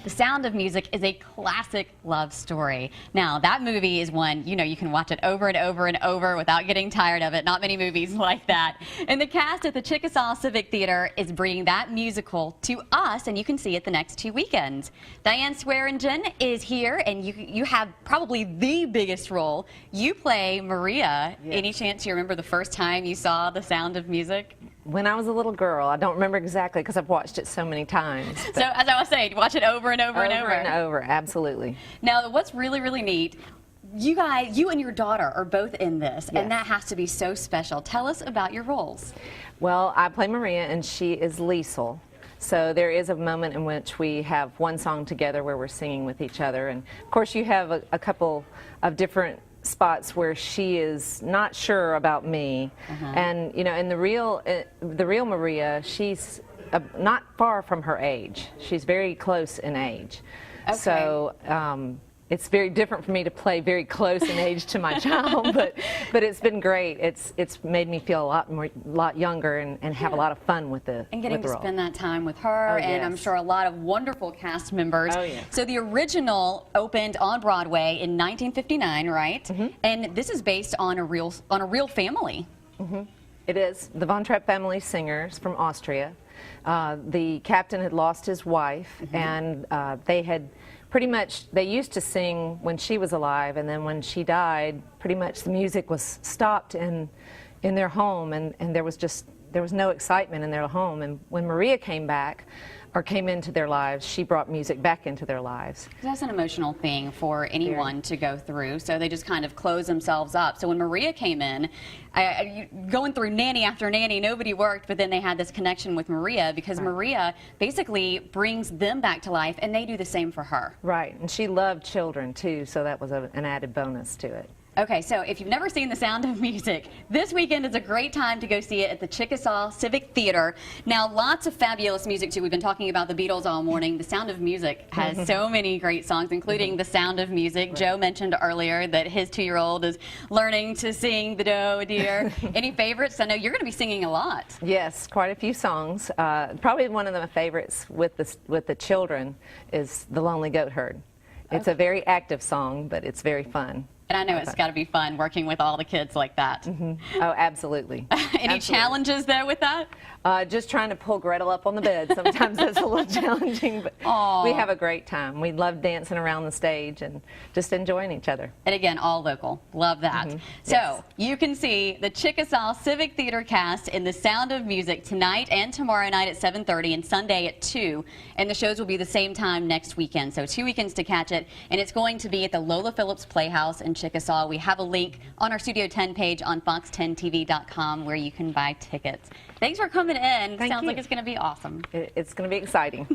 The Sound of Music is a classic love story. Now, that movie is one, you can watch it over and over and over without getting tired of it. Not many movies like that. And the cast at the Chickasaw Civic Theater is bringing that musical to us, and you can see it the next 2 weekends. Diane Swearingen is here, and you have probably the biggest role. You play Maria. Yes. Any chance you remember the first time you saw The Sound of Music? When I was a little girl. I don't remember exactly because I've watched it so many times. So as I was saying, watch it over and over and over. Over and over, absolutely. Now, what's really, really neat, you and your daughter are both in this, yes. And that has to be so special. Tell us about your roles. Well, I play Maria, and she is Liesl. So there is a moment in which we have one song together where we're singing with each other. And, of course, you have a couple of different spots where she is not sure about me, and in the real Maria, she's not far from her age. She's very close in age. Okay. So it's very different for me to play very close in age to my child, but it's been great. It's made me feel a lot younger and have a lot of fun with the and getting to role. Spend that time with her, and yes. I'm sure a lot of wonderful cast members. Oh, yes. So the original opened on Broadway in 1959, right? And this is based on a real family. It is the Von Trapp family singers from Austria. The captain had lost his wife, and they used to sing when she was alive, and then when she died, pretty much the music was stopped in their home, and there was no excitement in their home. And when Maria came into their lives, she brought music back into their lives. That's an emotional thing for anyone to go through, so they just kind of close themselves up. So when Maria came in, going through nanny after nanny, nobody worked, but then they had this connection with Maria because Maria basically brings them back to life, and they do the same for her. Right, and she loved children too, so that was an added bonus to it. Okay, so if you've never seen The Sound of Music, this weekend is a great time to go see it at the Chickasaw Civic Theater. Now, lots of fabulous music, too. We've been talking about the Beatles all morning. The Sound of Music has so many great songs, including The Sound of Music. Right. Joe mentioned earlier that his 2-year-old is learning to sing the Doe Deer. Any favorites? I know you're going to be singing a lot. Yes, quite a few songs. Probably one of my favorites with the children is The Lonely Goat Herd. It's a very active song, but it's very fun. And I know it's got to be fun working with all the kids like that. Oh, absolutely. Any challenges there with that? Just trying to pull Gretel up on the bed. Sometimes that's a little challenging, but we have a great time. We love dancing around the stage and just enjoying each other. And again, all local. Love that. So you can see the Chickasaw Civic Theater cast in The Sound of Music tonight and tomorrow night at 7:30 and Sunday at 2. And the shows will be the same time next weekend. So 2 weekends to catch it. And it's going to be at the Lola Phillips Playhouse in Chickasaw. We have a link on our Studio 10 page on fox10tv.com where you can buy tickets. Thanks for coming in. Sounds like it's going to be awesome. It's going to be exciting.